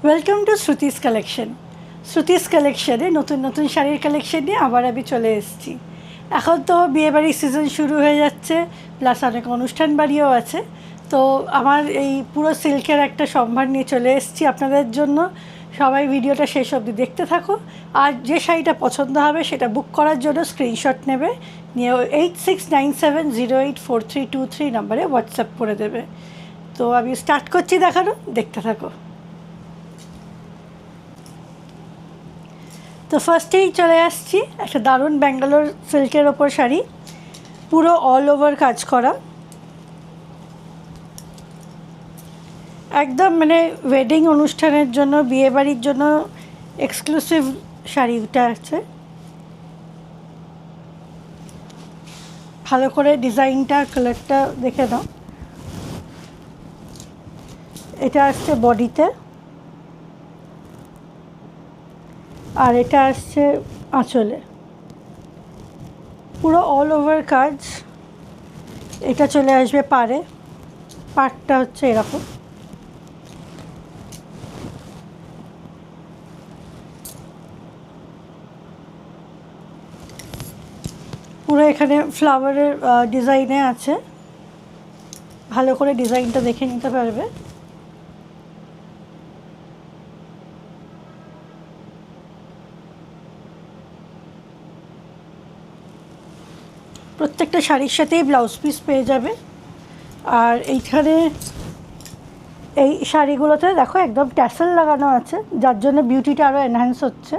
Welcome to Shruti's collection. Shruti's কালেকশনে নতুন নতুন শাড়ির কালেকশন নিয়ে আবার আমি চলে এসেছি। এখন তো বিয়েবাড়ির সিজন শুরু হয়ে যাচ্ছে, প্লাস অনেক অনুষ্ঠান বাড়িও আছে। তো আমার এই পুরো সিল্কের একটা সম্ভার নিয়ে চলে এসেছি আপনাদের জন্য। সবাই ভিডিওটা শেষ অবধি দেখতে থাকো। আর যে শাড়িটা পছন্দ হবে সেটা বুক করার জন্য স্ক্রিনশট নেবে, নিয়ে 8697084323 নাম্বারে হোয়াটসঅ্যাপ করে দেবে। তো আমি স্টার্ট করছি দেখানো, দেখতে থাকো। তো ফার্স্টেই চলে আসছি একটা দারুণ ব্যাঙ্গালোর সিল্কের ওপর শাড়ি, পুরো অল ওভার কাজ করা, একদম মানে ওয়েডিং অনুষ্ঠানের জন্য, বিয়েবাড়ির জন্য এক্সক্লুসিভ শাড়িটা আছে। ভালো করে ডিজাইনটা, কালারটা দেখে নাও। এটা আসছে বডিতে, আর এটা আসছে আঁচলে, পুরো অল ওভার কাজ। এটা চলে আসবে পাড়ে, পাড়টা হচ্ছে এরকম। পুরো এখানে ফ্লাওয়ারের ডিজাইনে আছে, ভালো করে ডিজাইনটা দেখে নিতে পারবে। প্রত্যেকটা শাড়ির সাথেই ব্লাউজ পিস পেয়ে যাবে। আর এইখানে এই শাড়িগুলোতে দেখো একদম ট্যাসেল লাগানো আছে, যার জন্য বিউটিটা আরও এনহ্যান্স হচ্ছে।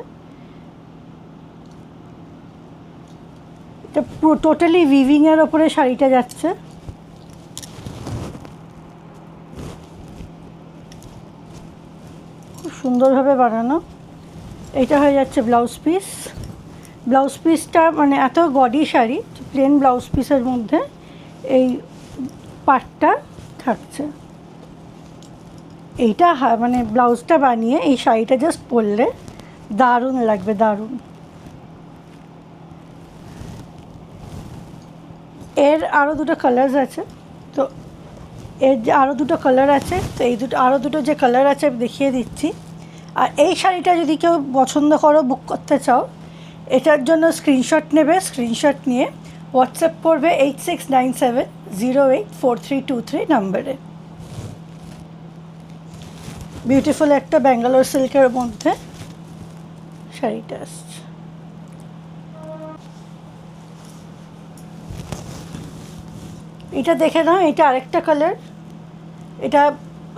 এটা পুরো টোটালি উইভিংয়ের ওপরে শাড়িটা যাচ্ছে। খুব সুন্দরভাবে বানানো। এটা হয়ে যাচ্ছে ব্লাউজ পিস। ব্লাউজ পিসটা মানে এত গডি শাড়ি, প্লেন ব্লাউজ পিসের মধ্যে এই পাটটা থাকছে। এইটা মানে ব্লাউজটা বানিয়ে এই শাড়িটা জাস্ট পরলে দারুণ লাগবে, দারুণ। এর আরও দুটো কালার্স আছে, তো এর যে আরও দুটো কালার আছে, তো এই দুটো আরও দুটো যে কালার আছে আমি দেখিয়ে দিচ্ছি। আর এই শাড়িটা যদি কেউ পছন্দ করো, বুক করতে চাও, এটার জন্য স্ক্রিনশট নেবে, স্ক্রিনশট নিয়ে হোয়াটসঅ্যাপ করবে 8697084323 নাম্বারে। বিউটিফুল একটা ব্যাঙ্গালোর সিল্কের মধ্যে শাড়িটা আসছে। এটা দেখে নাও, এটা আরেকটা কালার, এটা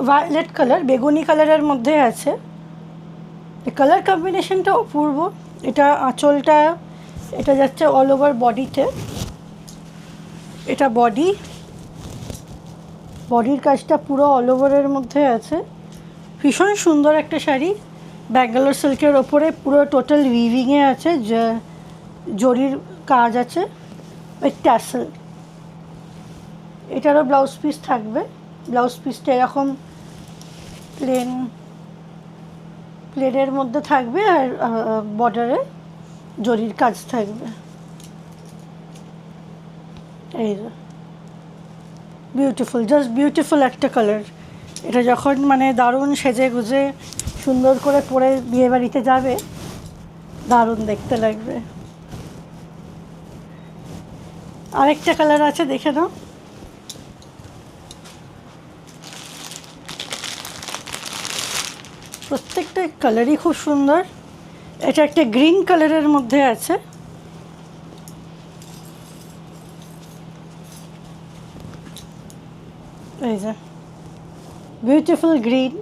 ভায়োলেট কালার, বেগুনি কালারের মধ্যে আছে। কালার কম্বিনেশনটা অপূর্ব। এটা আঁচলটা, এটা যাচ্ছে অল ওভার বডিতে। এটা বডির কাজটা পুরো অল ওভারের মধ্যে আছে। ভীষণ সুন্দর একটা শাড়ি, ব্যাঙ্গালোর সিল্কের ওপরে পুরো টোটাল উইভিংয়ে আছে, যে জরির কাজ আছে উইথ ট্যাসেল। এটারও ব্লাউজ পিস থাকবে। ব্লাউজ পিসটা এরকম প্লেনের মধ্যে থাকবে, আর বর্ডারে জরির কাজ থাকবে। এই বিউটিফুল, জাস্ট বিউটিফুল একটা কালার। এটা যখন মানে দারুণ সেজে গুজে সুন্দর করে পরে বিয়েবাড়িতে যাবে, দারুণ দেখতে লাগবে। আরেকটা কালার আছে, দেখে নাও। প্রত্যেকটা কালারই খুব সুন্দর। এটা একটা গ্রিন কালারের মধ্যে আছে। এই যে বিউটিফুল গ্রিন,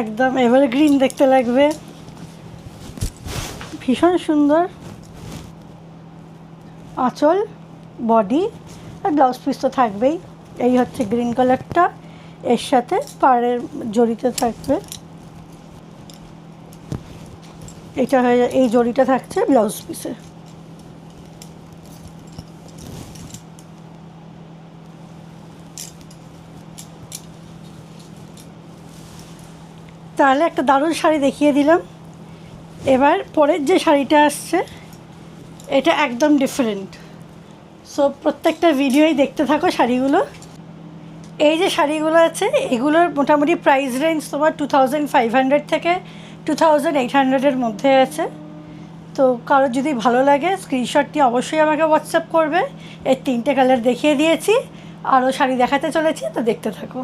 একদম এভারগ্রিন দেখতে লাগবে, ভীষণ সুন্দর। আঁচল, বডি আর ব্লাউজ পিস তো থাকবেই। এই হচ্ছে গ্রিন কালারটা, এর সাথে পাড়ের জড়িতে থাকবে। এটা হয়ে এই জড়িটা থাকছে ব্লাউজ পিসে। তাহলে একটা দারুণ শাড়ি দেখিয়ে দিলাম। এবার পরের যে শাড়িটা আসছে, এটা একদম ডিফারেন্ট। সো প্রত্যেকটা ভিডিওই দেখতে থাকো শাড়িগুলো। এই যে শাড়িগুলো আছে এগুলোর মোটামুটি প্রাইস রেঞ্জ তোমার 2500 থেকে 2800-এর মধ্যে আছে। তো কারোর যদি ভালো লাগে স্ক্রিনশটটি অবশ্যই আমাকে হোয়াটসঅ্যাপ করবে। এর 3টে কালার দেখিয়ে দিয়েছি, আরও শাড়ি দেখাতে চলেছি, তো দেখতে থাকো।